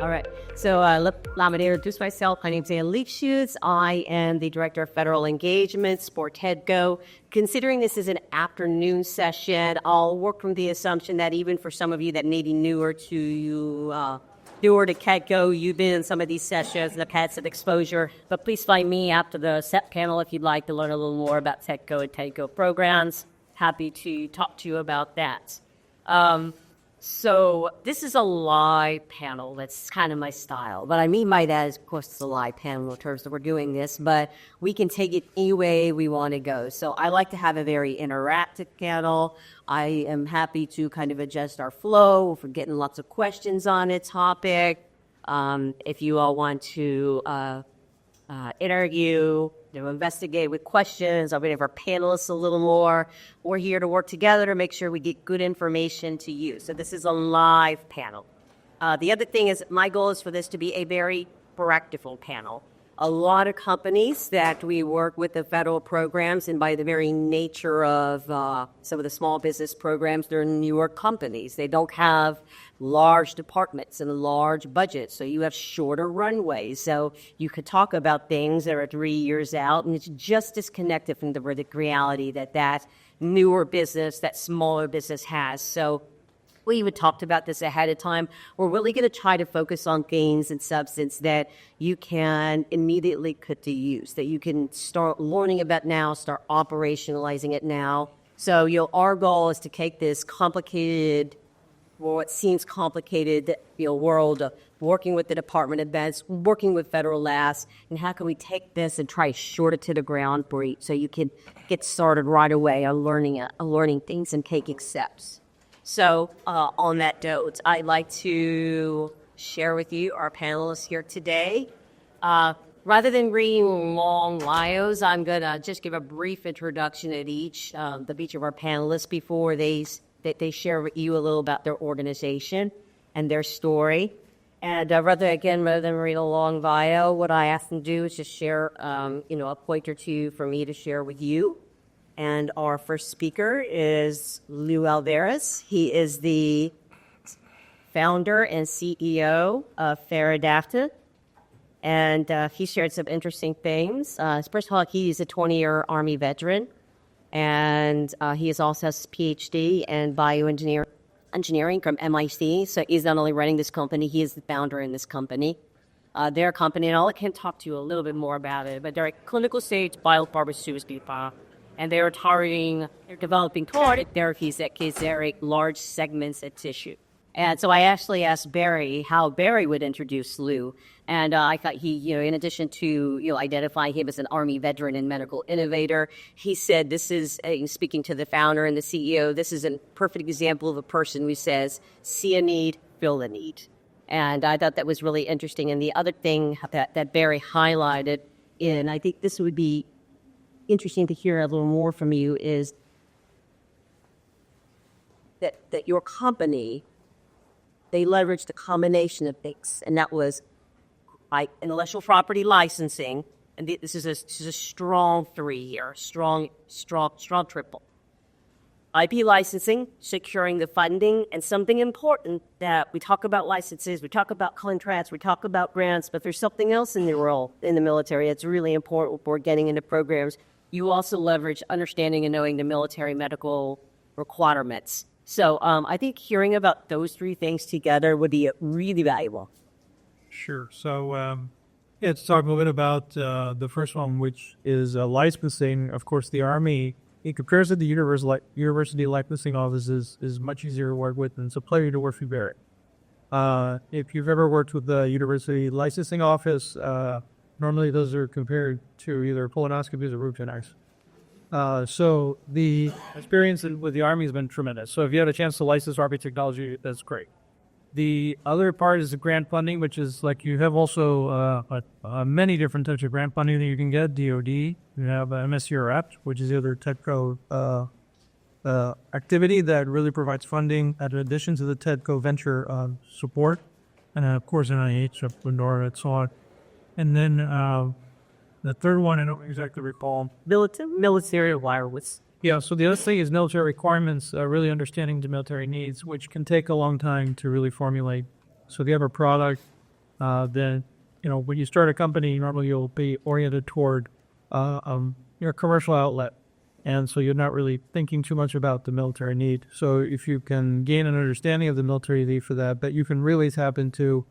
All right. So let me introduce myself. My name is Ann Leafshoots. I am the Director of Federal Engagements for TEDCO. Considering this is an afternoon session, I'll work from the assumption that even for some of you that may be newer to TEDCO, you've been in some of these sessions and have had some exposure. But please find me after the set panel if you'd like to learn a little more about TEDCO and TEDCO programs. Happy to talk to you about that. So this is a live panel. That's kind of my style. What I mean by that is, of course, it's a live panel in terms of we're doing this, but we can take it any way we want to go. So I like to have a very interactive panel. I am happy to kind of adjust our flow if we're getting lots of questions on a topic. If you all want to interview, investigate with questions, I'll be for our panelists a little more. We're here to work together to make sure we get good information to you. So this is a live panel. The other thing is my goal is for this to be a very practical panel. A lot of companies that we work with the federal programs, and by the very nature of some of the small business programs, they're newer companies. They don't have large departments and large budgets, so you have shorter runways. So you could talk about things that are 3 years out, and it's just disconnected from the reality that newer business, that smaller business has. So we even talked about this ahead of time. We're really going to try to focus on gains and substance that you can immediately put to use, that you can start learning about now, start operationalizing it now. So our goal is to take this complicated, what seems complicated, world of working with the Department of Defense, working with federal labs, and how can we take this and try to short it to the ground for you so you can get started right away on learning things and taking steps. So on that note, I'd like to share with you our panelists here today. Rather than reading long bios, I'm going to just give a brief introduction at each of our panelists before they share with you a little about their organization and their story. And rather than read a long bio, what I ask them to do is just share a point or two for me to share with you. And our first speaker is Lou Alvarez. He is the founder and CEO of Theradaptive. And he shared some interesting things. First of all, he's a 20-year Army veteran. And he also has a PhD in bioengineering from MIT. So he's not only running this company, he is the founder in this company. Their company, and I can talk to you a little bit more about it, but they're a clinical stage biopharmaceutical. And they're developing targeted therapies that can generate large segments of tissue. And so I actually asked Barry how Barry would introduce Lou. And I thought he, in addition to, identifying him as an Army veteran and medical innovator, he said this is, speaking to the founder and the CEO, this is a perfect example of a person who says, see a need, fill a need. And I thought that was really interesting. And the other thing that Barry highlighted, and I think this would be interesting to hear a little more from you, is that your company, they leveraged a combination of things, and that was like intellectual property licensing, and this is a strong 3 here, strong triple. IP licensing, securing the funding, and something important that we talk about licenses, we talk about contracts, we talk about grants, but there's something else in the role in the military that's really important for getting into programs. You also leverage understanding and knowing the military medical requirements. So I think hearing about those three things together would be really valuable. Sure. So to talk a little bit about the first one, which is licensing. Of course, the Army, in comparison to the university licensing offices, is much easier to work with, and it's a pleasure to work with Barry. If you've ever worked with the university licensing office, normally those are compared to either colonoscopies or root canals. So the experience with the Army has been tremendous. So if you had a chance to license Army technology, that's great. The other part is the grant funding, which is like you have also many different types of grant funding that you can get. DOD, you have MSCRF, which is the other TEDCO activity that really provides funding in addition to the TEDCO venture support. And of course, NIH, NORA, and so on. And then the third one, I don't exactly recall. Military wireless. Yeah, so the other thing is military requirements, really understanding the military needs, which can take a long time to really formulate. So if you have a product then, when you start a company, normally you'll be oriented toward your commercial outlet. And so you're not really thinking too much about the military need. So if you can gain an understanding of the military need for that, but you can really tap into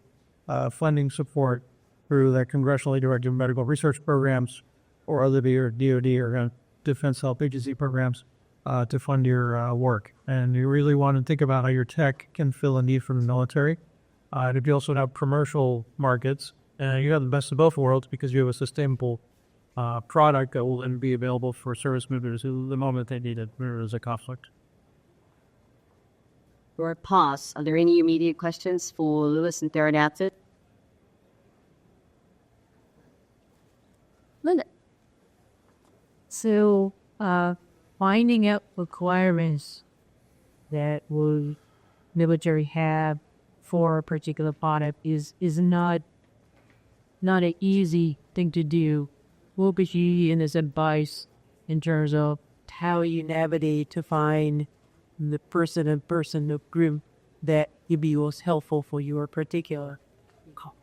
funding support through the congressionally directed medical research programs or other DOD or Defense Health Agency programs to fund your work. And you really want to think about how your tech can fill a need from the military. And if you also have commercial markets, you have the best of both worlds because you have a sustainable product that will then be available for service members the moment they need it when there's a conflict. Or pause. Are there any immediate questions for Lewis and Theradaptive? Linda. So, finding out requirements that will military have for a particular product is not an easy thing to do. What would be in his advice in terms of how you navigate to find the person group that would be most helpful for your particular call?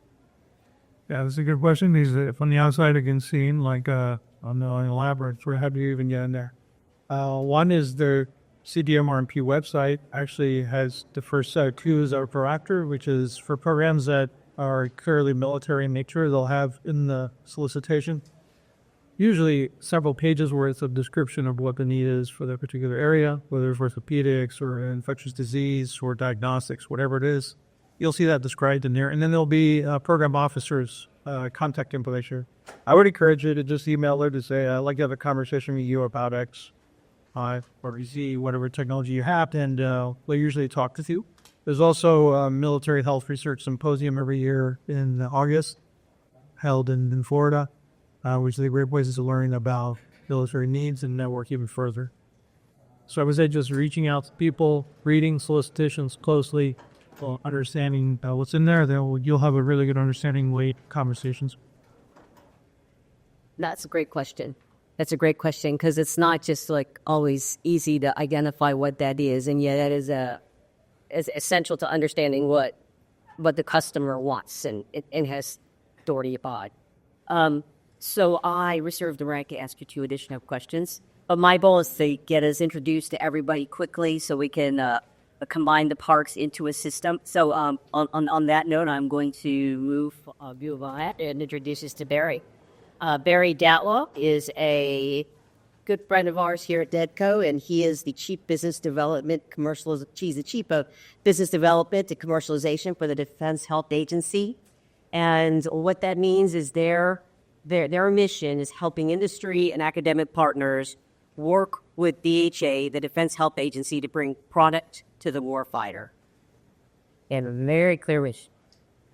Yeah, that's a good question. From the outside, it can seem like on the elaborate. How do you even get in there? One is the CDMRMP website actually has the first set of clues are proactive, which is for programs that are clearly military in nature. They'll have in the solicitation usually several pages worth of description of what the need is for the particular area, whether it's orthopedics or infectious disease or diagnostics, whatever it is. You'll see that described in there. And then there'll be program officers' contact information. I would encourage you to just email her to say, I'd like to have a conversation with you about X or Z, whatever technology you have, and they'll usually talk with you. There's also a military health research symposium every year in August, held in Florida, which is a great place to learn about military needs and network even further. So I would say just reaching out to people, reading solicitations closely, understanding what's in there, you'll have a really good understanding late conversations. That's a great question. That's a great question because it's not just like always easy to identify what that is, and yet that is essential to understanding what the customer wants and has authority about. So I reserve the right to ask you 2 additional questions. But my goal is to get us introduced to everybody quickly so we can combine the parks into a system. So on that note, I'm going to move and introduce us to Barry. Barry Datlof is a good friend of ours here at DEDCO, and he is the Chief Business Development He's the Chief of Business Development and Commercialization for the Defense Health Agency. And what that means is their mission is helping industry and academic partners work with DHA, the Defense Health Agency, to bring product to the warfighter. And a very clear mission,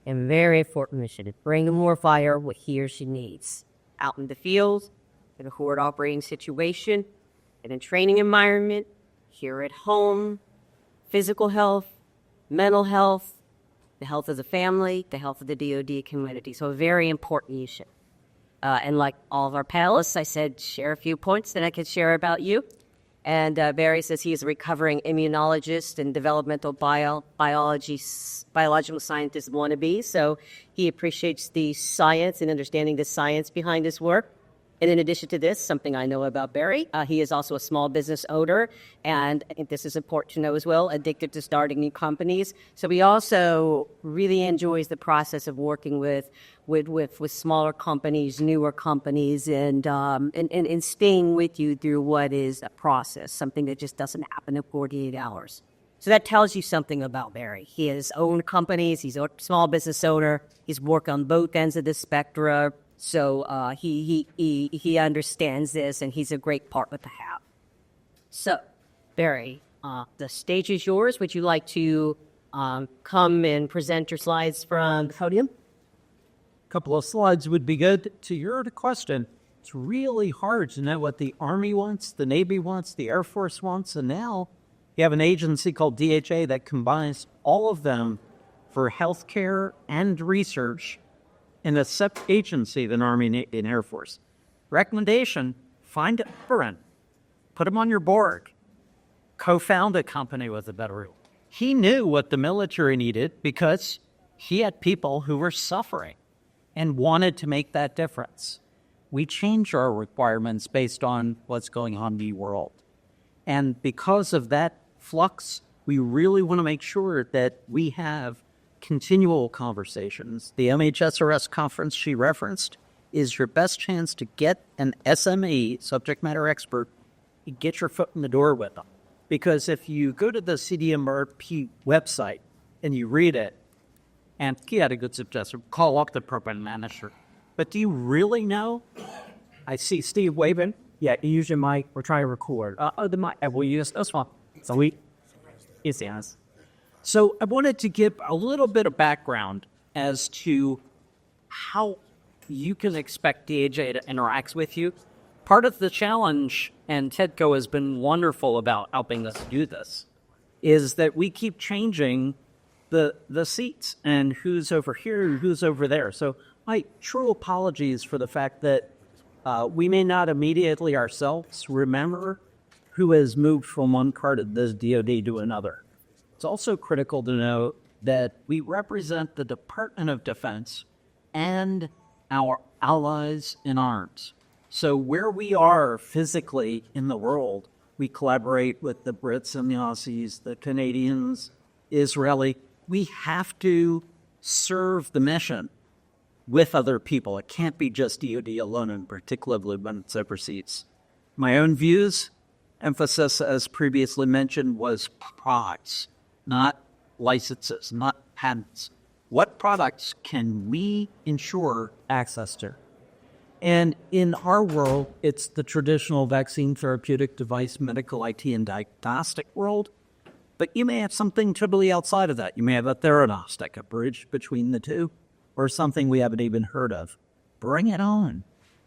and very important mission, to bring the warfighter what he or she needs. Out in the field, in a forward operating situation, in a training environment, here at home, physical health, mental health, the health of the family, the health of the DoD community. So a very important mission. And like all of our panelists, I said, share a few points that I could share about you. And Barry says he is a recovering immunologist and developmental biological scientist wannabe. So he appreciates the science and understanding the science behind his work. And in addition to this, something I know about Barry, he is also a small business owner, and I think this is important to know as well, addicted to starting new companies. So he also really enjoys the process of working with smaller companies, newer companies, and staying with you through what is a process, something that just doesn't happen in 48 hours. So that tells you something about Barry. He has owned companies, he's a small business owner, he's worked on both ends of the spectrum. So he understands this, and he's a great partner to have. So, Barry, the stage is yours. Would you like to come and present your slides from the podium? A couple of slides would be good. To your question, it's really hard to know what the Army wants, the Navy wants, the Air Force wants, and now you have an agency called DHA that combines all of them for healthcare and research in a separate agency than Army, Navy, and Air Force. Recommendation, find a friend, put him on your board, co-found a company with a better rule. He knew what the military needed because he had people who were suffering and wanted to make that difference. We change our requirements based on what's going on in the world. And because of that flux, we really want to make sure that we have continual conversations. The MHSRS conference she referenced is your best chance to get an SME, subject matter expert, get your foot in the door with them. Because if you go to the CDMRP website and you read it, and he had a good suggestion, call up the program manager. But do you really know? I see Steve waving. Yeah, you use your mic. We're trying to record. The mic. We'll use this one. So yes. So I wanted to give a little bit of background as to how you can expect DHA to interact with you. Part of the challenge, and TEDCO has been wonderful about helping us do this, is that we keep changing the seats and who's over here and who's over there. So my true apologies for the fact that we may not immediately ourselves remember who has moved from one part of this DoD to another. It's also critical to know that we represent the Department of Defense and our allies in arms. So where we are physically in the world, we collaborate with the Brits and the Aussies, the Canadians, Israeli. We have to serve the mission with other people. It can't be just DoD alone, and particularly when it's overseas. My own views, emphasis, as previously mentioned, was products, not licenses, not patents. What products can we ensure access to? And in our world, it's the traditional vaccine, therapeutic device, medical IT, and diagnostic world. But you may have something totally outside of that. You may have a Theradaptive, a bridge between the two, or something we haven't even heard of. Bring it on.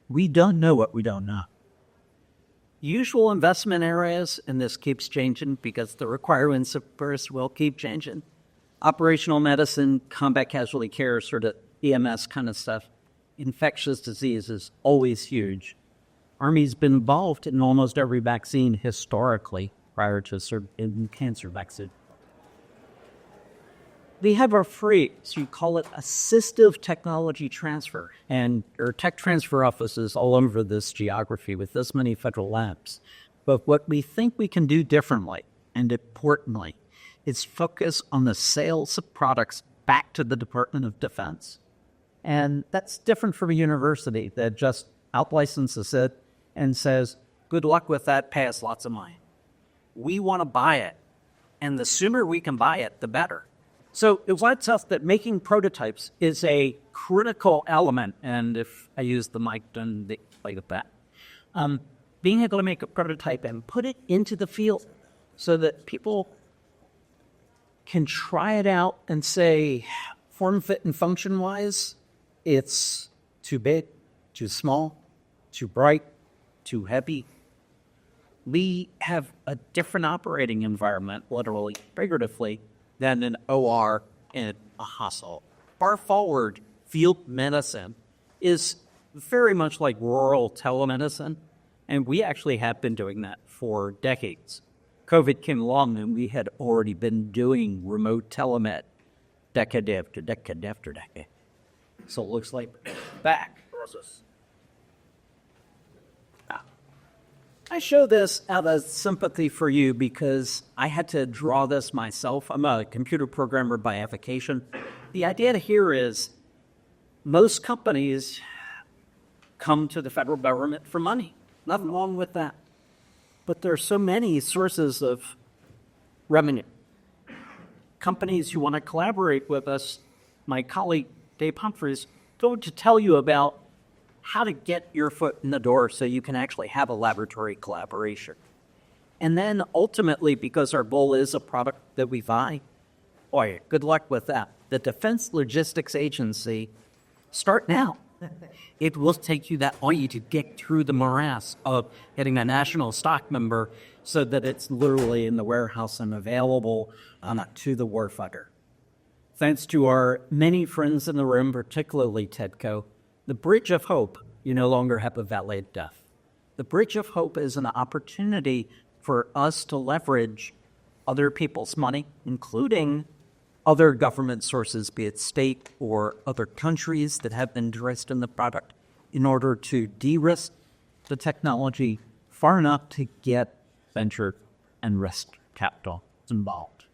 We don't know what we don't know. Usual investment areas, and this keeps changing because the requirements of first will keep changing. Operational medicine, combat casualty care, sort of EMS kind of stuff. Infectious disease is always huge. Army's been involved in almost every vaccine historically prior to certain cancer vaccine. We have our free, so you call it assistive technology transfer, and there are tech transfer offices all over this geography with this many federal labs. But what we think we can do differently, and importantly, is focus on the sales of products back to the Department of Defense. And that's different from a university that just out-licenses it and says, good luck with that, pay us lots of money. We want to buy it, and the sooner we can buy it, the better. So it lets us that making prototypes is a critical element, and if I use the mic, then they like that. Being able to make a prototype and put it into the field so that people can try it out and say, form, fit, and function-wise, it's too big, too small, too bright, too heavy. We have a different operating environment, literally, figuratively, than an OR in a hospital. Far forward, field medicine is very much like rural telemedicine, and we actually have been doing that for decades. COVID came along, and we had already been doing remote telemed decade after decade after decade. So it looks like back. I show this out of sympathy for you because I had to draw this myself. I'm a computer programmer by avocation. The idea here is most companies come to the federal government for money. Nothing wrong with that. But there are so many sources of revenue. Companies who want to collaborate with us, my colleague Dave Humphrey is going to tell you about how to get your foot in the door so you can actually have a laboratory collaboration. And then ultimately, because our goal is a product that we buy, boy, good luck with that. The Defense Logistics Agency, start now. It will take you that long to get through the morass of getting a national stock number so that it's literally in the warehouse and available to the warfighter. Thanks to our many friends in the room, particularly TEDCO, the Bridge of Hope, you no longer have a valet of death. The Bridge of Hope is an opportunity for us to leverage other people's money, including other government sources, be it state or other countries that have interest in the product, in order to de-risk the technology far enough to get venture and risk capital involved.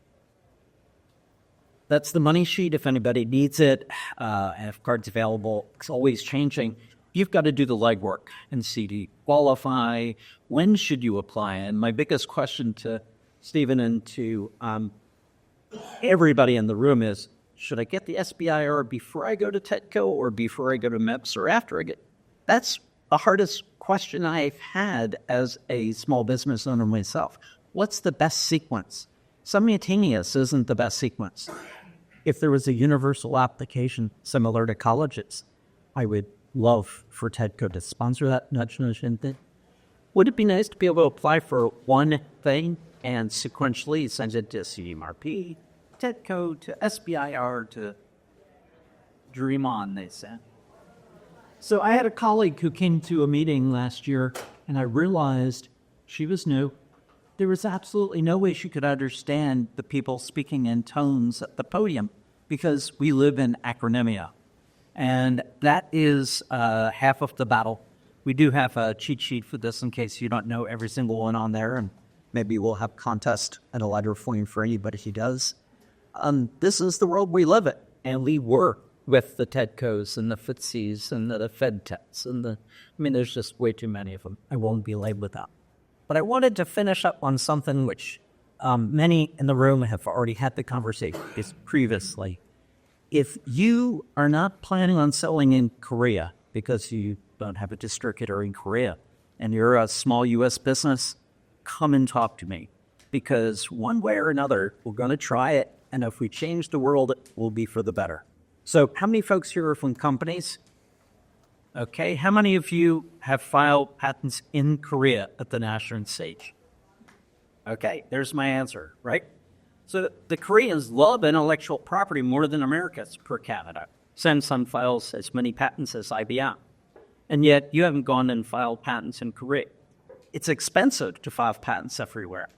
That's the money sheet if anybody needs it. I have cards available. It's always changing. You've got to do the legwork and see, do you qualify? When should you apply? And my biggest question to Stephen and to everybody in the room is, should I get the SBIR before I go to TEDCO or before I go to MEPS or after I get? That's the hardest question I've had as a small business owner myself. What's the best sequence? Simultaneous isn't the best sequence. If there was a universal application similar to colleges, I would love for TEDCO to sponsor that nudge thing. Would it be nice to be able to apply for one thing and sequentially send it to CMRP, TEDCO, to SBIR, to Dream On, they said. So I had a colleague who came to a meeting last year, and I realized she was new. There was absolutely no way she could understand the people speaking in tones at the podium because we live in acronymia. And that is half of the battle. We do have a cheat sheet for this in case you don't know every single one on there, and maybe we'll have contest and a lighter flame for anybody who does. This is the world we live in, and we work with the TEDCOs and the FTSEs and the FedTechs there's just way too many of them. I won't be labeled with that. But I wanted to finish up on something which many in the room have already had the conversation previously. If you are not planning on selling in Korea because you don't have a distributor in Korea and you're a small U.S. business, come and talk to me. Because one way or another, we're going to try it. And if we change the world, it will be for the better. So how many folks here are from companies? Okay, how many of you have filed patents in Korea at the national stage? Okay, there's my answer, right? So the Koreans love intellectual property more than Americans per capita. Samsung files as many patents as IBM. And yet you haven't gone and filed patents in Korea. It's expensive to file patents everywhere.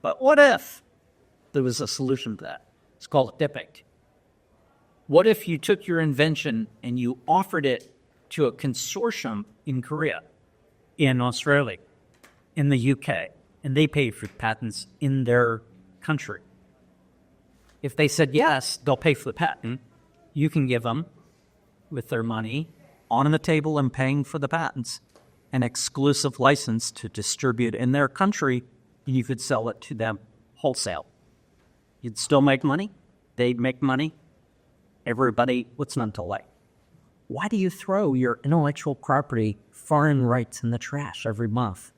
But what if there was a solution to that? It's called DIPIC. What if you took your invention and you offered it to a consortium in Korea, in Australia, in the UK, and they pay for patents in their country? If they said yes, they'll pay for the patent. You can give them, with their money, on the table and paying for the patents, an exclusive license to distribute in their country, and you could sell it to them wholesale. You'd still make money. They'd make money. Everybody, what's not to like? Why do you throw your intellectual property, foreign rights in the trash every month?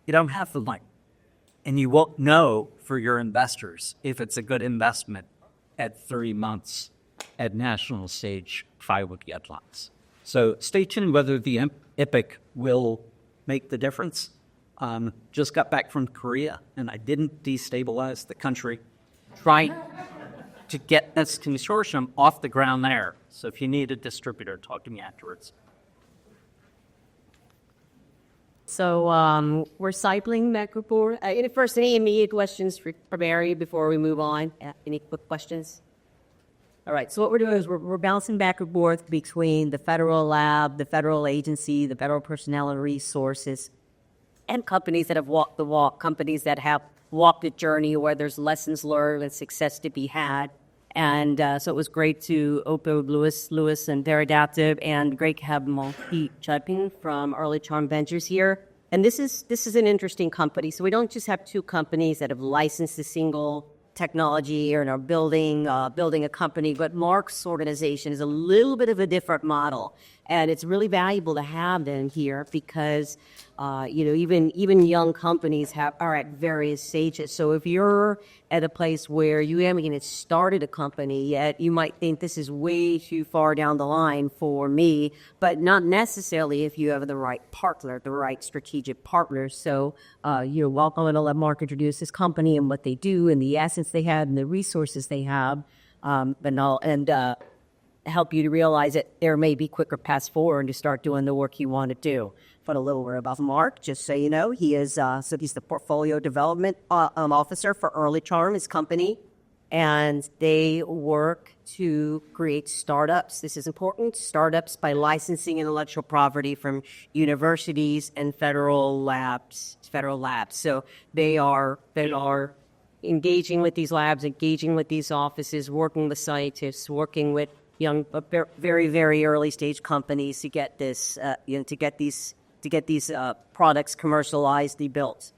You don't have the money. And you won't know for your investors if it's a good investment at 3 months at national stage 5 with deadlines. So stay tuned whether the EPIC will make the difference. Just got back from Korea, and I didn't destabilize the country. Trying to get this consortium off the ground there. So if you need a distributor, talk to me afterwards. So we're cycling back and forth. First, any immediate questions for Barry before we move on? Any quick questions? All right, so what we're doing is we're bouncing back and forth between the federal lab, the federal agency, the federal personnel and resources, and companies that have walked the walk, companies that have walked the journey where there's lessons learned and success to be had. And so it was great to open Lewis and Theradaptive, and great to have Juetten from Early Charm Ventures here. And this is an interesting company. So we don't just have two companies that have licensed a single technology or are building a company, but Mark's organization is a little bit of a different model. And it's really valuable to have them here because, even young companies are at various stages. So if you're at a place where you haven't even started a company yet, you might think this is way too far down the line for me, but not necessarily if you have the right partner, the right strategic partners. So you're welcome to let Mark introduce his company and what they do and the assets they have and the resources they have, help you to realize that there may be quicker paths forward to start doing the work you want to do. But a little word about Mark, just so you know, he's the portfolio development officer for Early Charm, his company, and they work to create startups. This is important, startups by licensing intellectual property from universities and federal labs. So they are engaging with these labs, engaging with these offices, working with scientists, working with young, very, very early stage companies to get this, to get these products commercialized, built.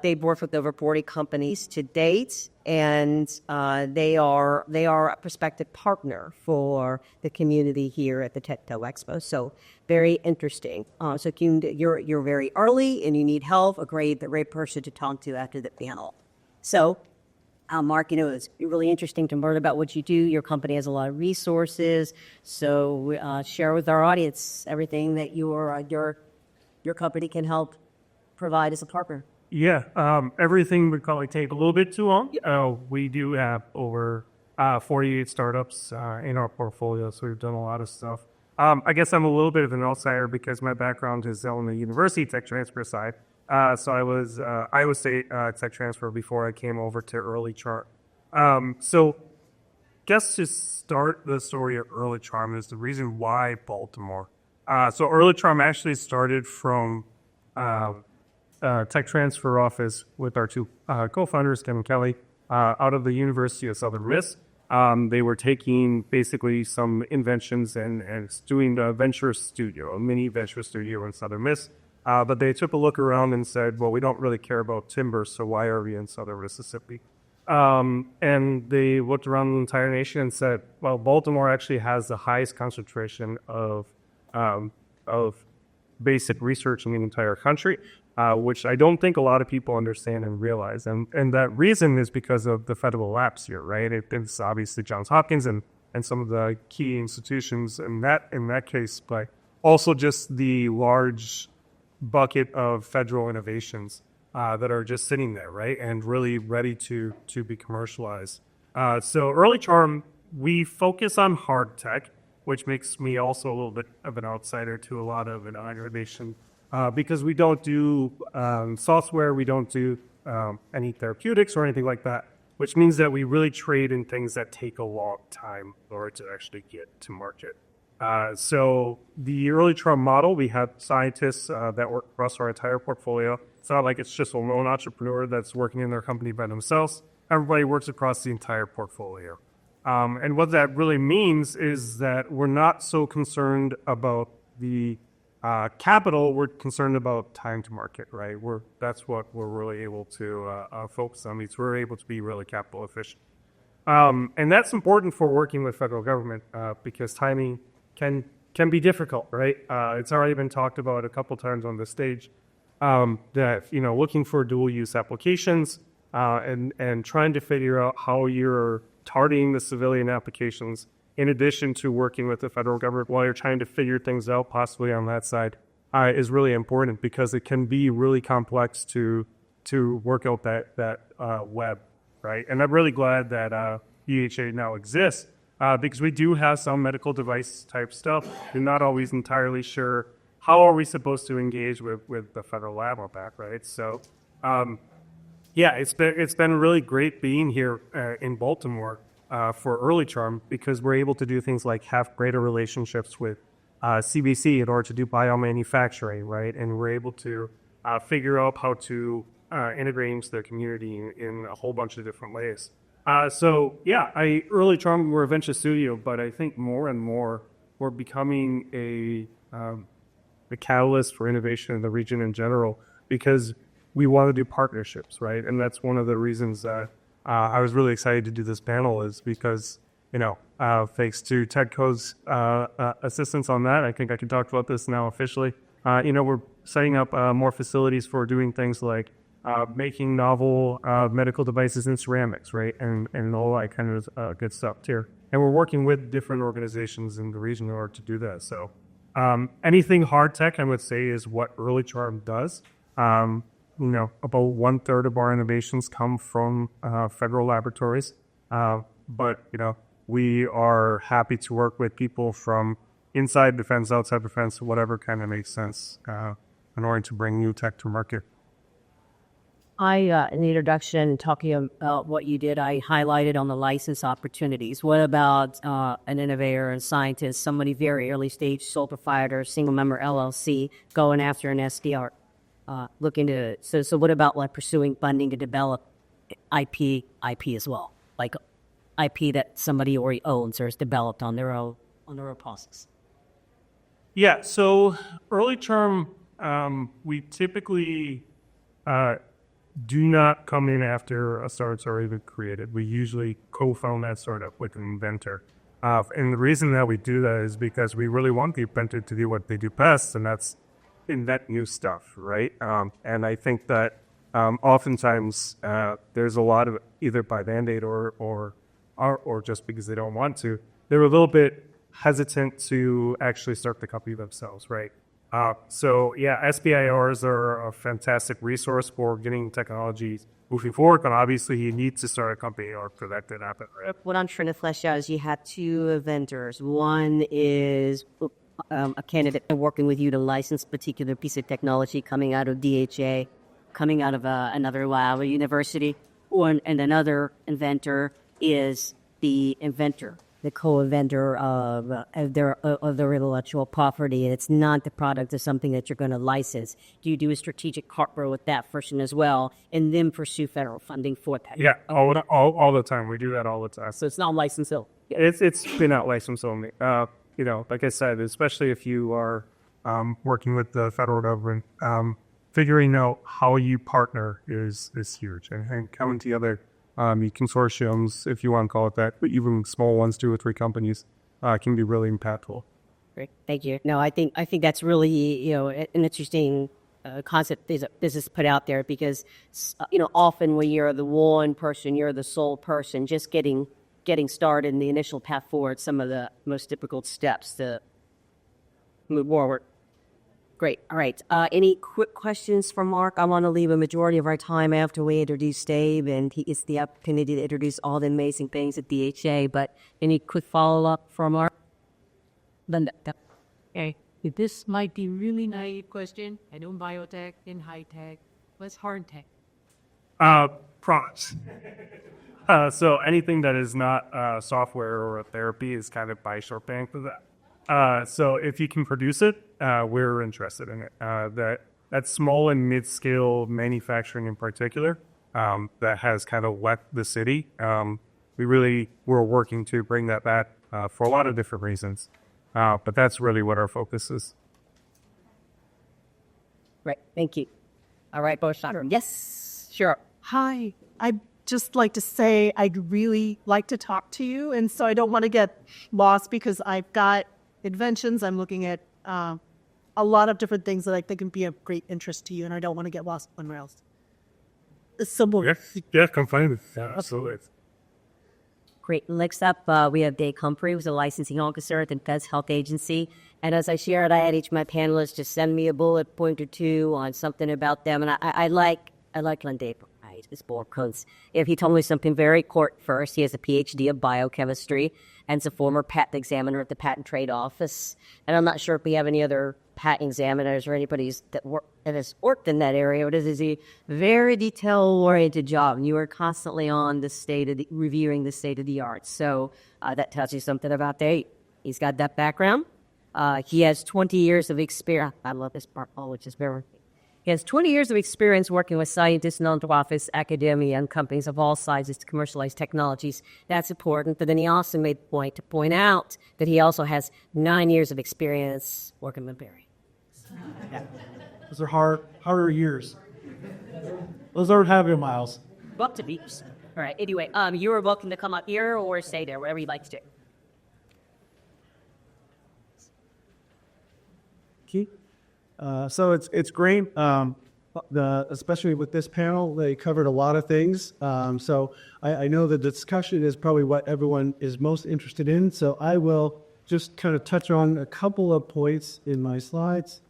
They've worked with over 40 companies to date, and they are a prospective partner for the community here at the TechTo Expo. So very interesting. So you're very early and you need help. A great person to talk to after the panel. So. Mark, it's really interesting to learn about what you do. Your company has a lot of resources, so share with our audience everything that your company can help provide as a partner. Yeah, everything would probably take a little bit too long. We do have over 48 startups in our portfolio, so we've done a lot of stuff. I guess I'm a little bit of an outsider because my background is on the university tech transfer side. So I was Iowa State tech transfer before I came over to Early Charm. So guess to start the story of Early Charm is the reason why Baltimore. So Early Charm actually started from tech transfer office with our two co-founders, Tim and Kelly, out of the University of Southern Miss. They were taking basically some inventions and doing a venture studio, a mini venture studio in Southern Miss. But they took a look around and said, well, we don't really care about timber, so why are we in Southern Mississippi? And they looked around the entire nation and said, well, Baltimore actually has the highest concentration of basic research in the entire country, which I don't think a lot of people understand and realize. And that reason is because of the federal labs here, right? It's obviously Johns Hopkins and some of the key institutions in that case, but also just the large bucket of federal innovations that are just sitting there, right, and really ready to be commercialized. So Early Charm, we focus on hard tech, which makes me also a little bit of an outsider to a lot of innovation because we don't do software, we don't do any therapeutics or anything like that, which means that we really trade in things that take a long time in order to actually get to market. So the Early Charm model, we have scientists that work across our entire portfolio. It's not like it's just a lone entrepreneur that's working in their company by themselves. Everybody works across the entire portfolio. And what that really means is that we're not so concerned about the capital, we're concerned about time to market, right? That's what we're really able to focus on. We're able to be really capital efficient. And that's important for working with federal government because timing can be difficult, right? It's already been talked about a couple times on the stage that looking for dual use applications and trying to figure out how you're targeting the civilian applications in addition to working with the federal government while you're trying to figure things out possibly on that side is really important because it can be really complex to work out that web, right? And I'm really glad that EHA now exists. Because we do have some medical device type stuff. We're not always entirely sure how are we supposed to engage with the federal lab on that, right? So, it's been really great being here in Baltimore for Early Charm because we're able to do things like have greater relationships with CBC in order to do biomanufacturing, right? And we're able to figure out how to integrate into their community in a whole bunch of different ways. Early Charm, we're a venture studio, but I think more and more we're becoming a catalyst for innovation in the region in general because we want to do partnerships, right? And that's one of the reasons that I was really excited to do this panel is because, thanks to TechCo's assistance on that, I think I can talk about this now officially. We're setting up more facilities for doing things like making novel medical devices in ceramics, right? And all that kind of good stuff here. And we're working with different organizations in the region in order to do that. So anything hard tech, I would say, is what Early Charm does. About 1/3 of our innovations come from federal laboratories. But we are happy to work with people from inside defense, outside defense, whatever kind of makes sense in order to bring new tech to market. in the introduction, talking about what you did, I highlighted on the license opportunities. What about an innovator and scientist, somebody very early stage, sole proprietor, single member LLC, going after an SDR, looking to, so what about like pursuing funding to develop IP as well, like IP that somebody already owns or has developed on their own process? Yeah, so early term, we typically do not come in after a startup's already been created. We usually co-found that startup with an inventor. And the reason that we do that is because we really want the inventor to do what they do best, and that's invent new stuff, right? And I think that oftentimes there's a lot of, either by mandate or just because they don't want to, they're a little bit hesitant to actually start the company themselves, right? So yeah, SBIRs are a fantastic resource for getting technology moving forward, but obviously you need to start a company in order for that to happen, right? What I'm trying to flesh out is you have two inventors. One is a candidate working with you to license a particular piece of technology coming out of DHA, coming out of another lab or university, and another inventor is the inventor, the co-inventor of their intellectual property, and it's not the product of something that you're going to license. Do you do a strategic partner with that person as well, and then pursue federal funding for that? Yeah, all the time. We do that all the time. So it's not licensed ill. It's been out license only. Like I said, especially if you are working with the federal government, figuring out how you partner is huge. And I think coming together, consortiums, if you want to call it that, but even small ones, 2 or 3 companies, can be really impactful. Great, thank you. No, I think that's really an interesting concept is a business put out there, because often when you're the one person, you're the sole person, just getting started in the initial path forward, some of the most difficult steps to move forward. Great. All right. Any quick questions for Mark? I want to leave a majority of our time after we introduce Dave, and he gets the opportunity to introduce all the amazing things at DHA. But any quick follow-up for Mark? Linda. Okay. This might be really naive question. I know biotech and high tech. What's hard tech? Products. So anything that is not software or a therapy is kind of by shorthand for that. So if you can produce it, we're interested in it. That small and mid-scale manufacturing in particular, that has kind of left the city. We're working to bring that back for a lot of different reasons. But that's really what our focus is. Right. Thank you. All right, Boshadar. Yes, sure. Hi, I'd just like to say I'd really like to talk to you, and so I don't want to get lost because I've got inventions. I'm looking at a lot of different things that I think can be of great interest to you, and I don't want to get lost somewhere else. Yeah, come find it. Yeah, absolutely. Great. Next up, we have Dave Humphrey, who's a licensing officer at the Feds Health Agency. And as I shared, I had each of my panelists just send me a bullet point or two on something about them. And I like when Dave writes his bullet points. If he told me something very core first, he has a PhD of biochemistry and is a former patent examiner at the Patent Trade Office. And I'm not sure if we have any other patent examiners or anybody that has worked in that area, but it is a very detail-oriented job, and you are constantly on reviewing the state of the art. So that tells you something about Dave. He's got that background. He has 20 years of experience. I love this part, which is very. He has 20 years of experience working with scientists, nonprofits, academia, and companies of all sizes to commercialize technologies. That's important. But then he also made the point to point out that he also has 9 years of experience working with Barry. Those are harder years. Those aren't happy miles. Up to beeps. All right. Anyway, you are welcome to come up here or stay there, whatever you'd like to do. Key. So it's great. Especially with this panel, they covered a lot of things. So I know the discussion is probably what everyone is most interested in. So I will just kind of touch on a couple of points in my slides.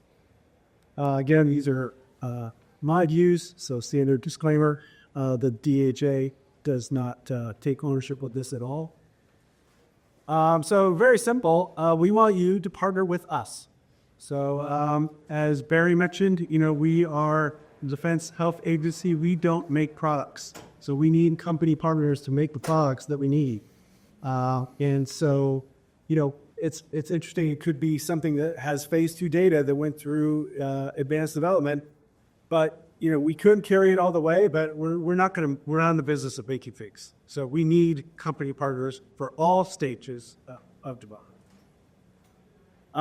Again, these are my views, so standard disclaimer. The DHA does not take ownership of this at all. So very simple. We want you to partner with us. So as Barry mentioned, we are Defense Health Agency, we don't make products. So we need company partners to make the products that we need. And so, it's interesting. It could be something that has phase 2 data that went through advanced development, but we could carry it all the way. But we're not in the business of making things. So we need company partners for all stages of development.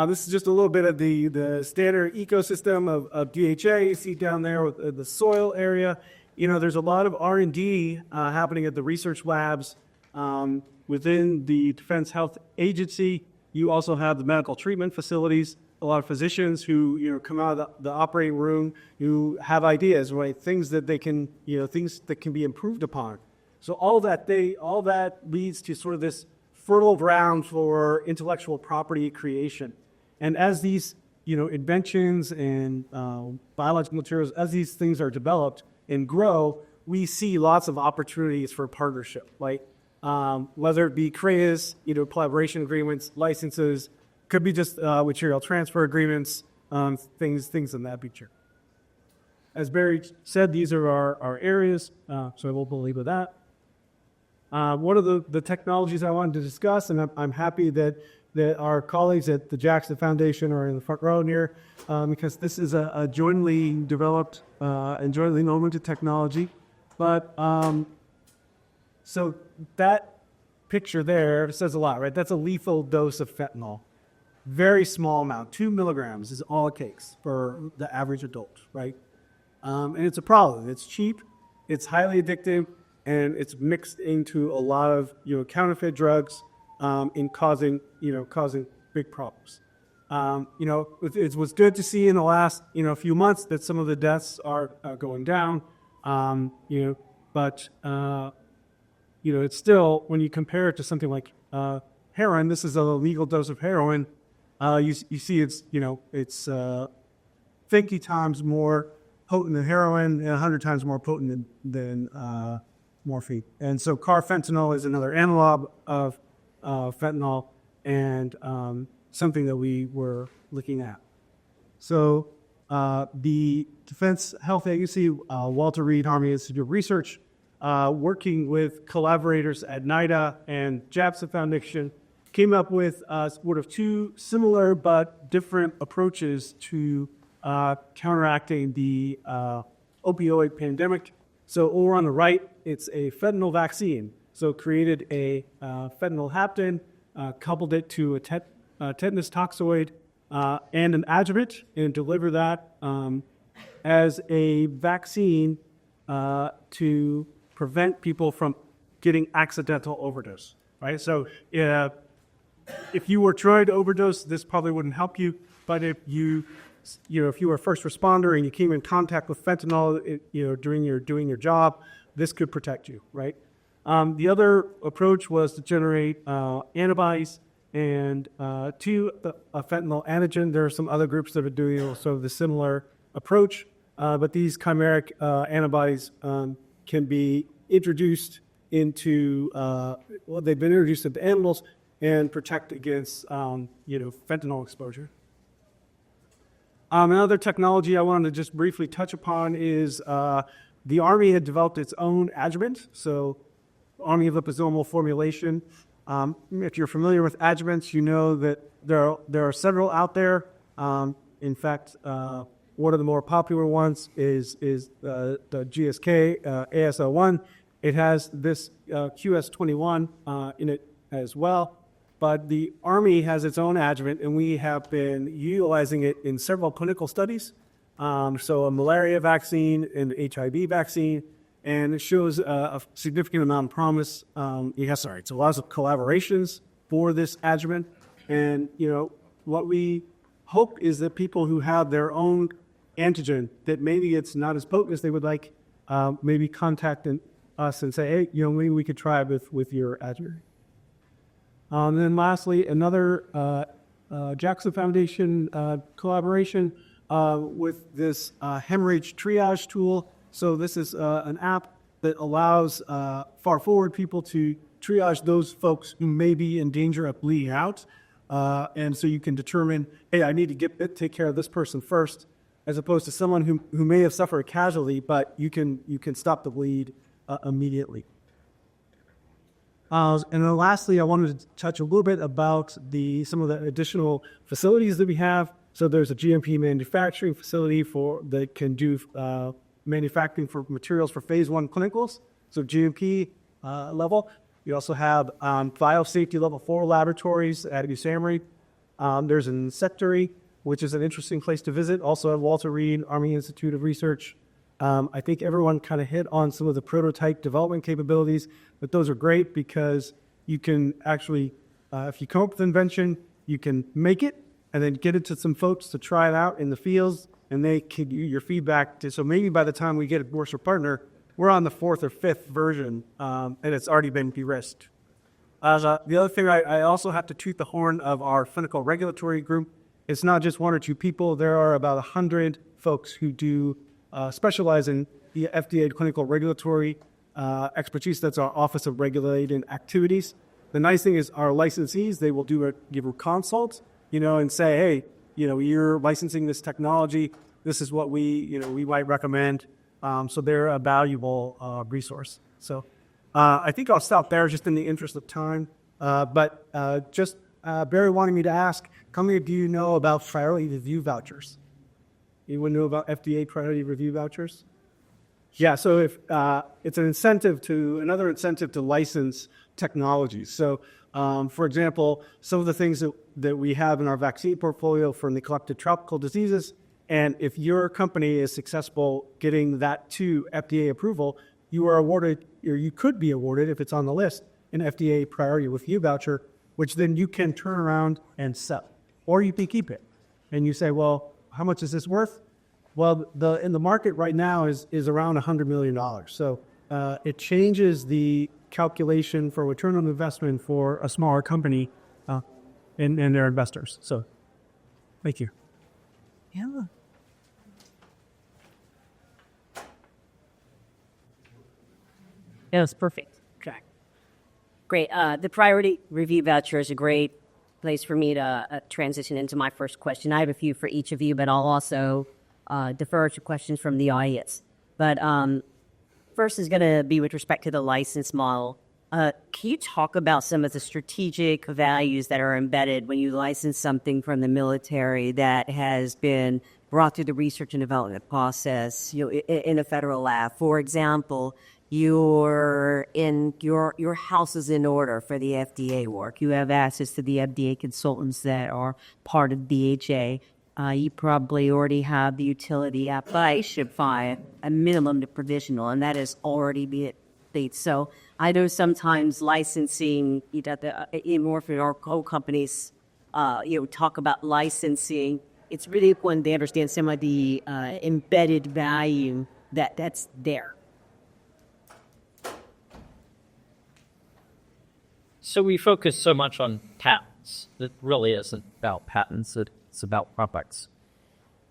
This is just a little bit of the standard ecosystem of DHA. You see down there with the soil area. There's a lot of R&D happening at the research labs within the Defense Health Agency. You also have the medical treatment facilities. A lot of physicians who come out of the operating room who have ideas, right? Things that they can things that can be improved upon. So all that leads to sort of this fertile ground for intellectual property creation. And as these inventions and biological materials, as these things are developed and grow, we see lots of opportunities for partnership, like whether it be CREAs, collaboration agreements, licenses, could be just material transfer agreements, things in that nature. As Barry said, these are our areas, so I won't belabor that. One of the technologies I wanted to discuss, and I'm happy that our colleagues at the Jackson Foundation are in the front row here, because this is a jointly developed and jointly implemented technology. But so that picture there says a lot, right? That's a lethal dose of fentanyl. Very small amount, 2 milligrams is all it takes for the average adult, right? And it's a problem. It's cheap, it's highly addictive, and it's mixed into a lot of counterfeit drugs, in causing big problems. It was good to see in the last few months that some of the deaths are going down. But it's still, when you compare it to something like heroin, this is a legal dose of heroin. You see it's 50 times more potent than heroin and 100 times more potent than morphine. And so carfentanil is another analog of fentanyl, and something that we were looking at. So the Defense Health Agency, Walter Reed Army Institute of Research, working with collaborators at NIDA and Jackson Foundation, came up with sort of two similar but different approaches to counteracting the opioid pandemic. So over on the right, it's a fentanyl vaccine. So created a fentanyl hapten, coupled it to a tetanus toxoid and an adjuvant, and deliver that as a vaccine to prevent people from getting accidental overdose. Right. So if you were trying to overdose, this probably wouldn't help you. But if you were a first responder and you came in contact with fentanyl, during doing your job, this could protect you. Right. The other approach was to generate antibodies and to a fentanyl antigen. There are some other groups that are doing also the similar approach, but these chimeric antibodies can be introduced into, they've been introduced into animals and protect against, fentanyl exposure. Another technology I wanted to just briefly touch upon is the Army had developed its own adjuvant. So Army liposomal formulation. If you're familiar with adjuvants, you know that there are several out there. In fact, one of the more popular ones is the GSK AS01. It has this QS21 in it as well. But the Army has its own adjuvant, and we have been utilizing it in several clinical studies. So a malaria vaccine and HIV vaccine, and it shows a significant amount of promise. So lots of collaborations for this adjuvant. And, what we hope is that people who have their own antigen, that maybe it's not as potent as they would like, maybe contact us and say, hey, maybe we could try it with your adjuvant. And then lastly, another Jackson Foundation collaboration with this hemorrhage triage tool. So this is an app that allows far forward people to triage those folks who may be in danger of bleeding out. And so you can determine, hey, I need to take care of this person first, as opposed to someone who may have suffered a casualty, but you can stop the bleed immediately. And then lastly, I wanted to touch a little bit about some of the additional facilities that we have. So there's a GMP manufacturing facility that can do manufacturing for materials for phase 1 clinicals, so GMP level. We also have biosafety level 4 laboratories at USAMRI. There's an insectary, which is an interesting place to visit, also at Walter Reed Army Institute of Research. I think everyone kind of hit on some of the prototype development capabilities, but those are great because you can actually, if you come up with an invention, you can make it and then get it to some folks to try it out in the fields, and they give you your feedback. So maybe by the time we get a commercial partner, we're on the 4th or 5th version, and it's already been de-risked. The other thing, I also have to toot the horn of our clinical regulatory group. It's not just 1 or 2 people. There are about 100 folks who do specialize in the FDA clinical regulatory expertise. That's our Office of Regulated Activities. The nice thing is our licensees, they will give a consult, and say, hey, you're licensing this technology. This is what we might recommend. So they're a valuable resource. So I think I'll stop there just in the interest of time. But Barry wanted me to ask, how many of you know about priority review vouchers? Anyone know about FDA priority review vouchers? Yeah, so if it's another incentive to license technologies. So, for example, some of the things that we have in our vaccine portfolio for neglected tropical diseases, and if your company is successful getting that to FDA approval, you are awarded, or you could be awarded, if it's on the list, an FDA priority review voucher, which then you can turn around and sell, or you can keep it. And you say, well, how much is this worth? Well, in the market right now is around $100 million. So it changes the calculation for return on investment for a smaller company and their investors. So thank you. Yeah. Yeah, that's perfect. Okay. Great. The priority review voucher is a great place for me to transition into my first question. I have a few for each of you, but I'll also defer to questions from the audience. But first is going to be with respect to the license model. Can you talk about some of the strategic values that are embedded when you license something from the military that has been brought through the research and development process, in a federal lab? For example, your house is in order for the FDA work. You have access to the FDA consultants that are part of DHA. You probably already have the utility application file, a minimum to provisional, and that is already been complete. So I know sometimes licensing, more for our co-companies, talk about licensing. It's really important to understand some of the embedded value that's there. So we focus so much on patents. It really isn't about patents. It's about products.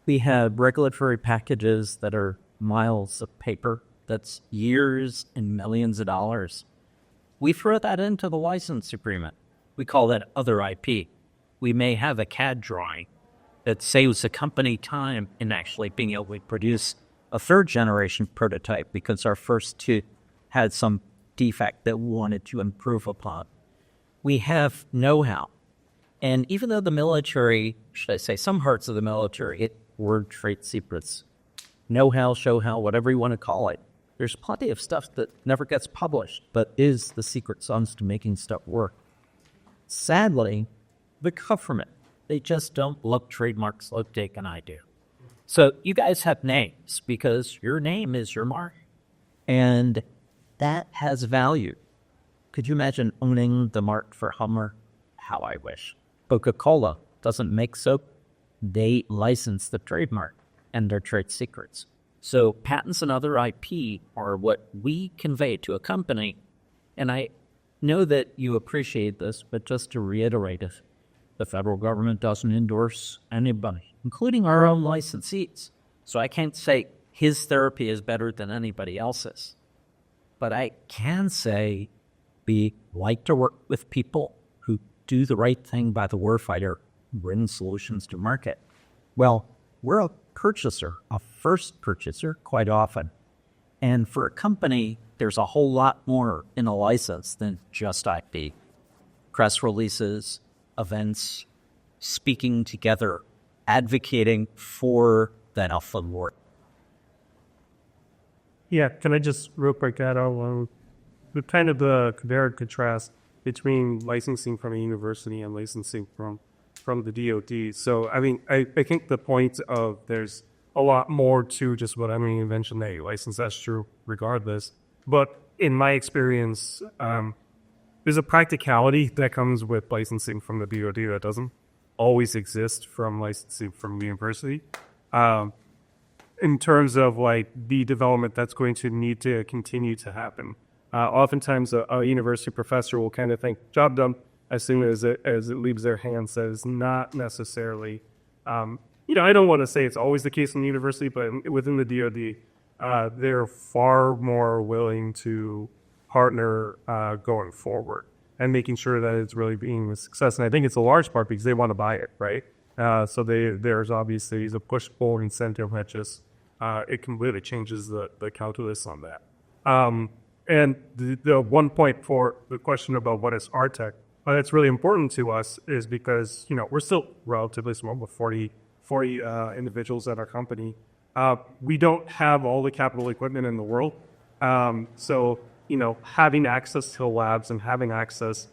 We have regulatory packages that are miles of paper. That's years and millions of dollars. We throw that into the license agreement. We call that other IP. We may have a CAD drawing that saves the company time in actually being able to produce a third-generation prototype because our first two had some defect that we wanted to improve upon. We have know-how. And even though the military, should I say some parts of the military, word trade secrets, know-how, show-how, whatever you want to call it, there's plenty of stuff that never gets published, but is the secret sauce to making stuff work. Sadly, the government, they just don't love trademarks like Jake and I do. So you guys have names because your name is your mark. And that has value. Could you imagine owning the mark for Hummer? How I wish. Coca-Cola doesn't make soap. They license the trademark and their trade secrets. So patents and other IP are what we convey to a company. And I know that you appreciate this, but just to reiterate it, the federal government doesn't endorse anybody, including our own licensees. So I can't say his therapy is better than anybody else's. But I can say we like to work with people who do the right thing by the warfighter, bring solutions to market. Well, we're a purchaser, a first purchaser quite often. And for a company, there's a whole lot more in a license than just IP. Press releases, events, speaking together, advocating for that alpha work. Yeah, can I just real quick add on the kind of the compare and contrast between licensing from a university and licensing from the DoD. So, I mean, I think the point of there's a lot more to just what mentioned that you license. That's true regardless. But in my experience, there's a practicality that comes with licensing from the DoD that doesn't always exist from licensing from the university. In terms of like the development that's going to need to continue to happen. Oftentimes a university professor will kind of think, job done, as soon as it leaves their hands. That is not necessarily, I don't want to say it's always the case in the university, but within the DoD, they're far more willing to partner going forward and making sure that it's really being a success. And I think it's a large part because they want to buy it, right? So there's obviously the push-pull incentive that just it completely changes the calculus on that. And the one point for the question about what is RTech, that's really important to us is because, we're still relatively small with 40 individuals at our company. We don't have all the capital equipment in the world. So, having access to labs and having access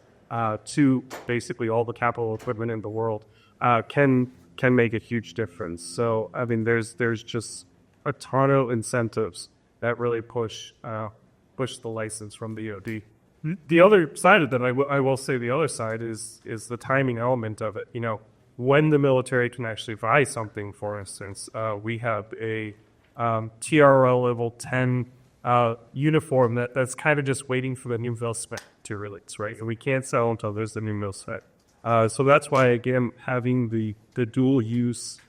to basically all the capital equipment in the world can make a huge difference. So, I mean, there's just a ton of incentives that really push the license from the DoD. The other side of that, I will say the other side is the timing element of it. When the military can actually buy something, for instance, we have a TRL level 10 uniform that's kind of just waiting for the new mil spec to release, right? And we can't sell until there's the new mil spec. So that's why, again, having the dual use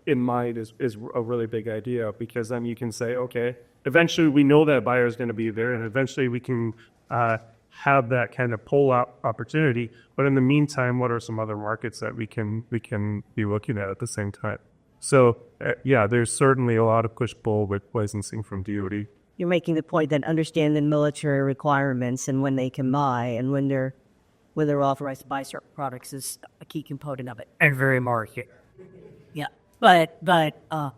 in mind is a really big idea, because then you can say, okay, eventually we know that buyer is going to be there, and eventually we can have that kind of pull-out opportunity. But in the meantime, what are some other markets that we can be looking at the same time? So, there's certainly a lot of push-pull with licensing from DoD. You're making the point that understanding military requirements and when they can buy and when they're authorized to buy certain products is a key component of it. Every market. Yeah, but a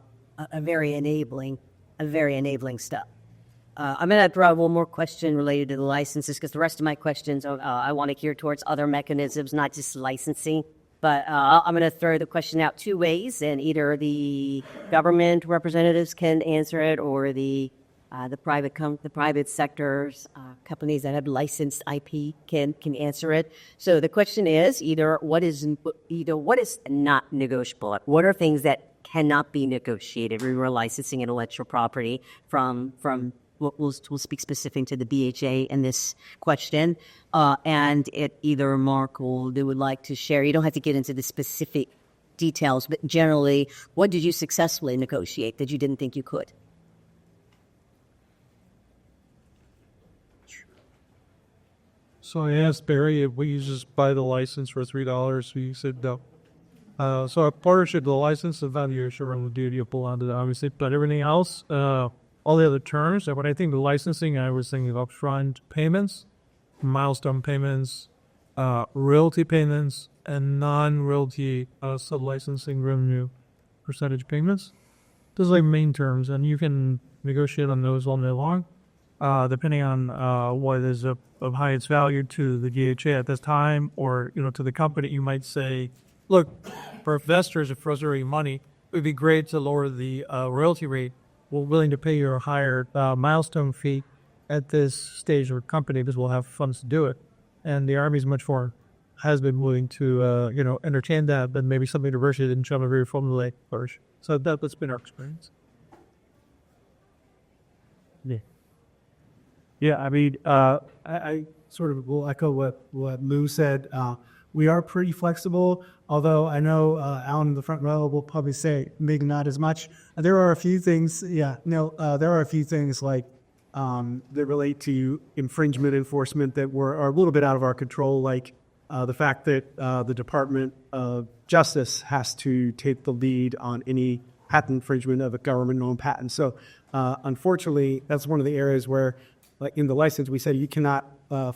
very enabling step. I'm going to throw out one more question related to the licenses, because the rest of my questions I want to gear towards other mechanisms, not just licensing. But I'm going to throw the question out two ways, and either the government representatives can answer it, or the private sectors, companies that have licensed IP can answer it. So the question is either what is not negotiable? What are things that cannot be negotiated? We were licensing intellectual property from we'll speak specific to the BHA in this question, and it either Mark or they would like to share. You don't have to get into the specific details, but generally, what did you successfully negotiate that you didn't think you could? So I asked Barry if we just buy the license for $3. He said no. So our partnership, the license, the valuation, and the duty of pull onto the obviously, but everything else, all the other terms. When I think the licensing, I was thinking of upfront payments, milestone payments, royalty payments, and non-royalty sub-licensing revenue percentage payments. Those are like main terms, and you can negotiate on those all day long, depending on what is of highest value to the DHA at this time, or to the company. You might say, look, for investors, if for us already money, it would be great to lower the royalty rate. We're willing to pay you a higher milestone fee at this stage of a company because we'll have funds to do it. And the Army is much more has been willing to entertain that, but maybe some university didn't show up very formally first. So that's been our experience. Yeah, I mean, I sort of will echo what Lou said. We are pretty flexible, although I know Alan in the front row will probably say maybe not as much. There are a few things, there are a few things like that relate to infringement enforcement that are a little bit out of our control, like the fact that the Department of Justice has to take the lead on any patent infringement of a government-owned patent. So unfortunately, that's one of the areas where, like in the license, we said you cannot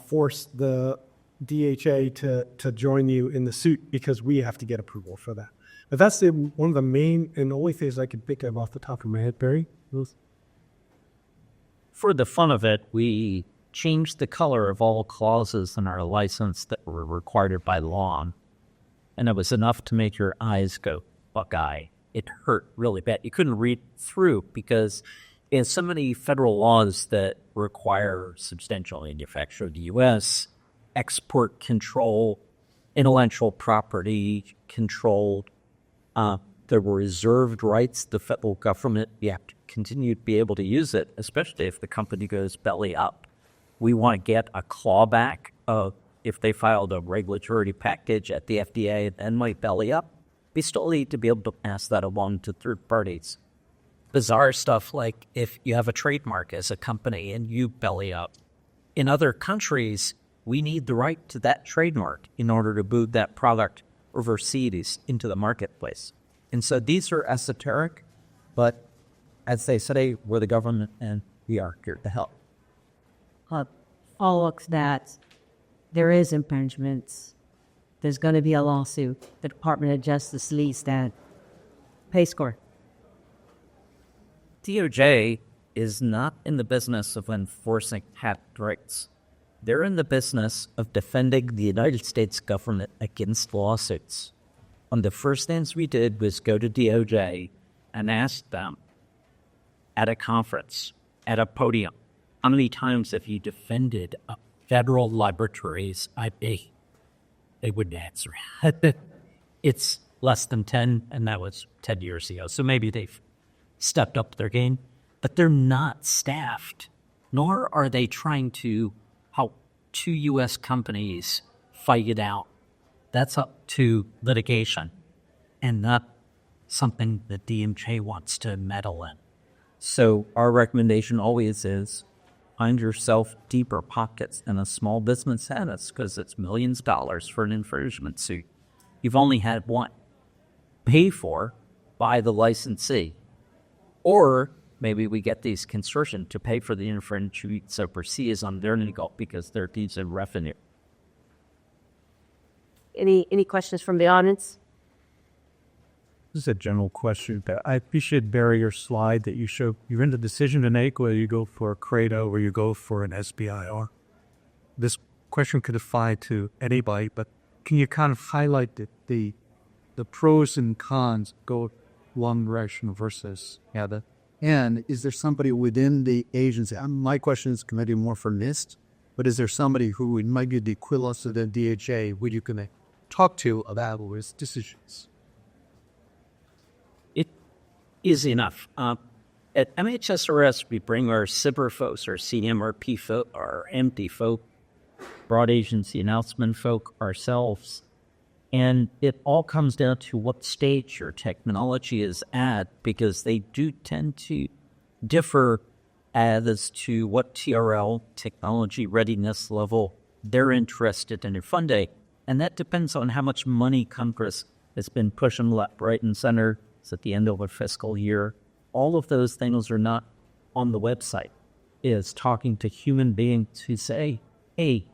force the DHA to join you in the suit because we have to get approval for that. But that's one of the main and only things I can think of off the top of my head, Barry. For the fun of it, we changed the color of all clauses in our license that were required by law. And it was enough to make your eyes go buckeye. It hurt really bad. You couldn't read through because in so many federal laws that require substantial manufacture in the U.S., export control, intellectual property control, there were reserved rights. The federal government, you have to continue to be able to use it, especially if the company goes belly up. We want to get a clawback of if they filed a regulatory package at the FDA and might belly up. We still need to be able to pass that along to third parties. Bizarre stuff like if you have a trademark as a company and you belly up. In other countries, we need the right to that trademark in order to move that product overseas into the marketplace. And so these are esoteric, but as they say, we're the government and we are here to help. Follow-up to that, there is infringements. There's going to be a lawsuit. The Department of Justice leads that. Pay score. DOJ is not in the business of enforcing patent rights. They're in the business of defending the United States government against lawsuits. One of the first things we did was go to DOJ and ask them at a conference, at a podium, how many times have you defended a federal laboratory's IP? They wouldn't answer. It's less than 10, and that was 10 years ago. So maybe they've stepped up their game, but they're not staffed, nor are they trying to help two U.S. companies fight it out. That's up to litigation and not something that DMJ wants to meddle in. So our recommendation always is find yourself deeper pockets than a small business has because it's millions of dollars for an infringement suit. You've only had one. Pay for by the licensee. Or maybe we get these consortium to pay for the infringement overseas on their nickel because they're decent revenue. Any questions from the audience? This is a general question. I appreciate, Barry, your slide that you show. You're in the decision to make whether you go for a CRADO or you go for an SBIR. This question could apply to anybody, but can you kind of highlight the pros and cons go one direction versus the other? And is there somebody within the agency? My question is maybe more for NIST, but is there somebody who might be the equivalent of the DHA who you can talk to about his decisions? It is enough. At MHSRS, we bring our SIBR folks, our CMRP folk, our MD folk, broad agency announcement folk ourselves. And it all comes down to what stage your technology is at, because they do tend to differ as to what TRL, technology readiness level, they're interested in funding. And that depends on how much money Congress has been pushing left, right, and center. It's at the end of a fiscal year. All of those things are not on the website. Is talking to human beings who say, hey,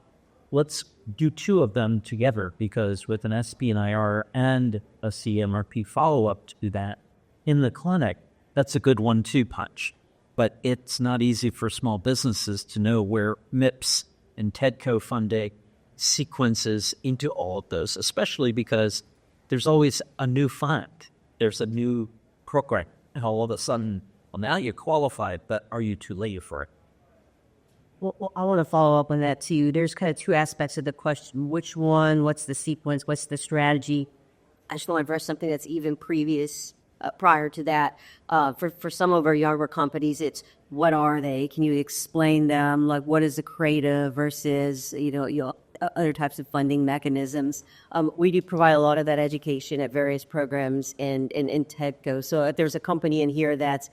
let's do two of them together, because with an SBIR and a CMRP follow-up to that in the clinic, that's a good 1-2 punch. But it's not easy for small businesses to know where MIPS and TEDCO funding sequences into all of those, especially because there's always a new fund. There's a new program, and all of a sudden, well, now you're qualified, but are you too late for it? Well, I want to follow up on that too. There's kind of two aspects of the question. Which one? What's the sequence? What's the strategy? I just want to address something that's even prior to that. For some of our younger companies, it's what are they? Can you explain them? Like, what is a CRADA versus other types of funding mechanisms? We do provide a lot of that education at various programs and TEDCO. So if there's a company in here that's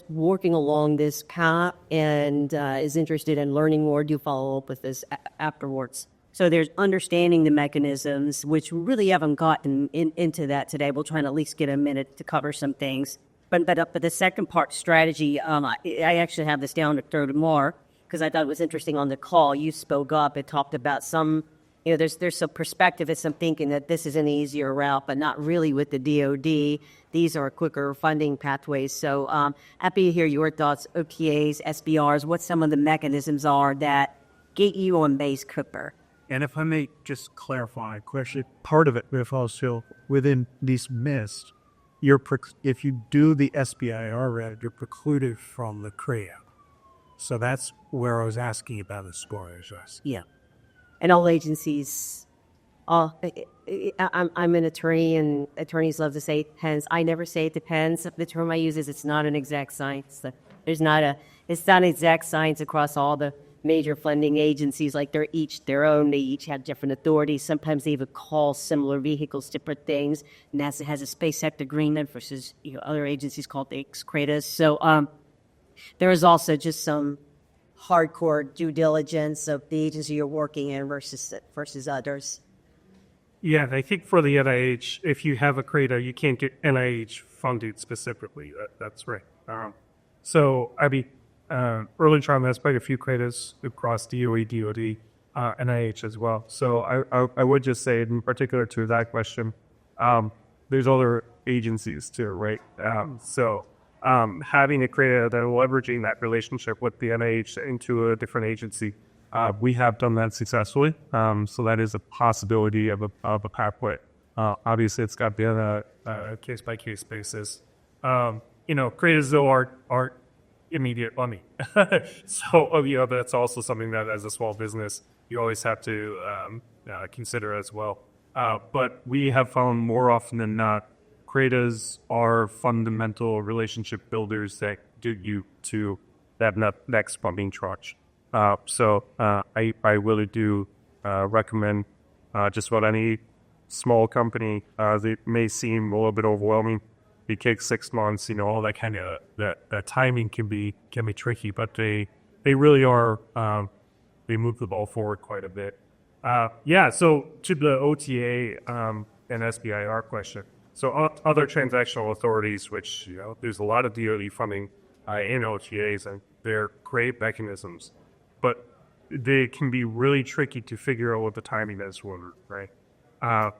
working along this path and is interested in learning more, do follow up with us afterwards. So there's understanding the mechanisms, which we really haven't gotten into that today. We'll try and at least get a minute to cover some things. But the second part, strategy, I actually have this down to third more because I thought it was interesting on the call. You spoke up and talked about some, there's some perspective and some thinking that this is an easier route, but not really with the DoD. These are quicker funding pathways. So happy to hear your thoughts, OTAs, SBRs, what some of the mechanisms are that get you on base quicker. And if I may just clarify a question, part of it, if also within these MIST, if you do the SBIR route, you're precluded from the CREA. So that's where I was asking about the scores. Yeah. And all agencies, I'm an attorney, and attorneys love to say it depends. I never say it depends. The term I use is it's not an exact science. It's not an exact science across all the major funding agencies. Like they're each their own. They each have different authorities. Sometimes they even call similar vehicles different things. NASA has a Space Act agreement versus other agencies called the CREATAs. So there is also just some hardcore due diligence of the agency you're working in versus others. Yeah, I think for the NIH, if you have a CREATA, you can't get NIH funded specifically. That's right. So, I mean, early trial has quite a few CREATAs across DOE, DOD, NIH as well. So I would just say, in particular to that question, there's other agencies too, right? So having a CREATA that leveraging that relationship with the NIH into a different agency, we have done that successfully. So that is a possibility of a pathway. Obviously, it's got to be on a case-by-case basis. CREATAs though are immediate money. So, that's also something that as a small business, you always have to consider as well. But we have found more often than not, CREATAs are fundamental relationship builders that get you to that next funding tranche. So I really do recommend just about any small company. They may seem a little bit overwhelming. It takes 6 months, all that kind of that timing can be tricky, but they really are they move the ball forward quite a bit. So to the OTA and SBIR question. So other transactional authorities, which there's a lot of DoD funding in OTAs, and they're great mechanisms, but they can be really tricky to figure out what the timing is for, right?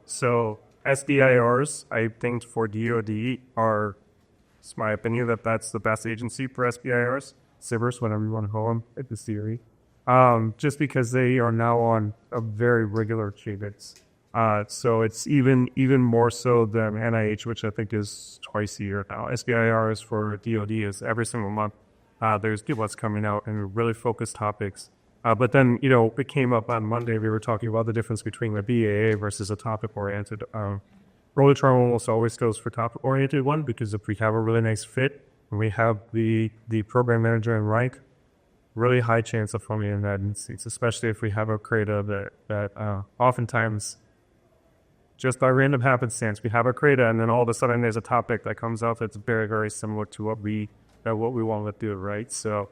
So SBIRs, I think for DoD are, it's my opinion that's the best agency for SBIRs, SBIRs, whatever you want to call them, at this theory. Just because they are now on a very regular cadence. So it's even more so than NIH, which I think is twice a year now. SBIRs for DoD is every single month. There's what's coming out and really focused topics. But then, it came up on Monday. We were talking about the difference between the BAA versus a topic-oriented. Roller trial almost always goes for topic-oriented one, because if we have a really nice fit and we have the program manager in rank, really high chance of funding in that instance, especially if we have a CREATA that oftentimes, just by random happenstance, we have a CREATA, and then all of a sudden there's a topic that comes out that's very, very similar to what we want to do, right? So,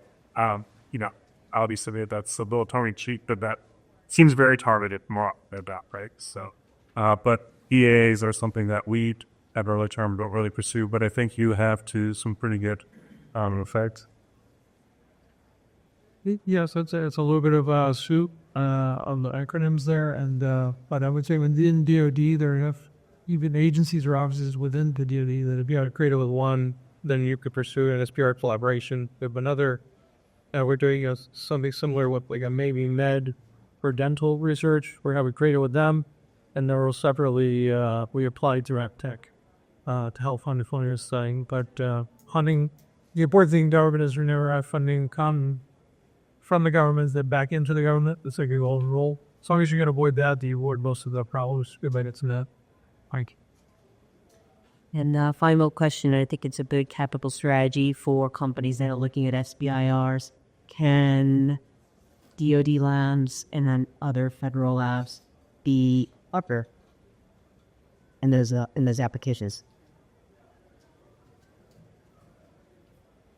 obviously that's a little tongue-in-cheek, but that seems very targeted more than that, right? So, but EAs are something that we at early term don't really pursue, but I think you have to some pretty good effect. Yes, it's a little bit of a soup on the acronyms there, and but I would say within DoD there are enough even agencies or offices within the DoD that if you had a CREATA with one, then you could pursue an SPR collaboration. If another, we're doing something similar with like a maybe med for dental research. We're having CREATA with them, and then we'll separately we applied to RapTech to help fund this thing. But funding, the important thing in government is we never have funding come from the government that back into the government. It's like a golden rule. As long as you can avoid that, you avoid most of the problems related to that. Thank you. And final question, I think it's a good capital strategy for companies that are looking at SBIRs. Can DoD labs and then other federal labs be upper in those applications?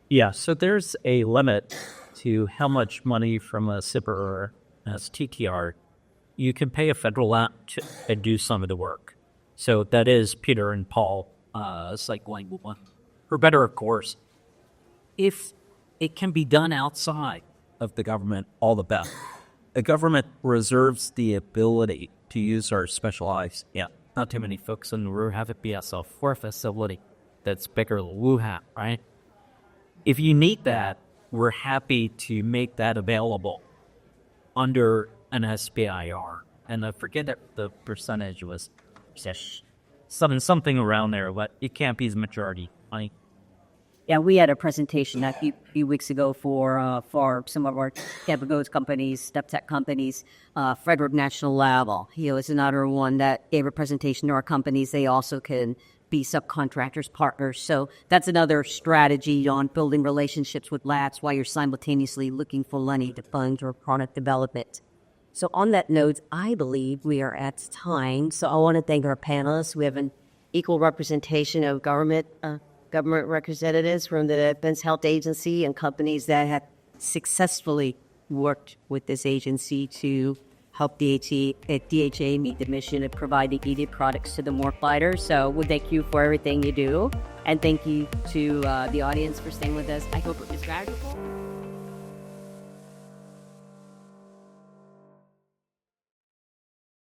Yeah, so there's a limit to how much money from a SIPR or a TTR you can pay a federal lab to do some of the work. So that is Peter and Paul cycling one. For better, of course, if it can be done outside of the government, all the better. The government reserves the ability to use our specialized, Not too many folks in Wu have it be a software facility that's bigger than Wuhan, right? if you need that, we're happy to make that available under an SBIR. And I forget that the percentage was something around there, but it can't be the majority. Yeah, we had a presentation a few weeks ago for some of our capital goods companies, step tech companies. Frederick National Lab, is another one that gave a presentation to our companies. They also can be subcontractors, partners. So that's another strategy on building relationships with labs while you're simultaneously looking for money to fund or product development. So on that note, I believe we are at time. So I want to thank our panelists. We have an equal representation of government representatives from the Defense Health Agency and companies that have successfully worked with this agency to help DHA meet the mission of providing needed products to the warfighter. So we thank you for everything you do. And thank you to the audience for staying with us. I hope it was valuable.